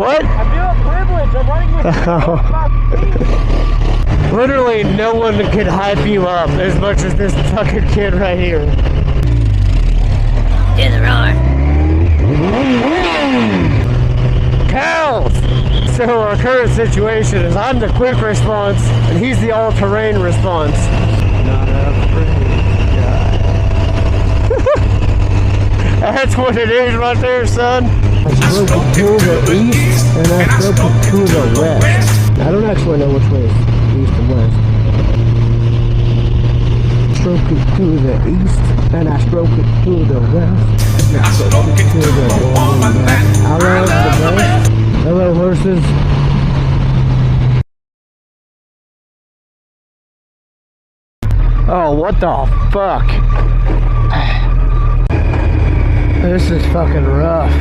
What? I feel privileged. I'm running with Literally no one can hype you up as much as this fucking kid right here. Do the roar. Cows! So our current situation is I'm the quick response and he's the all-terrain response. Not afraid. That's what it is right there, son. I stroke it to the east and I stroke it to the west. I don't actually know which way is east and west. Stroke it to the east and I stroke it to the west. I stroke it to the north and back. I love the best. Hello, horses. Oh, what the fuck? This is fucking rough.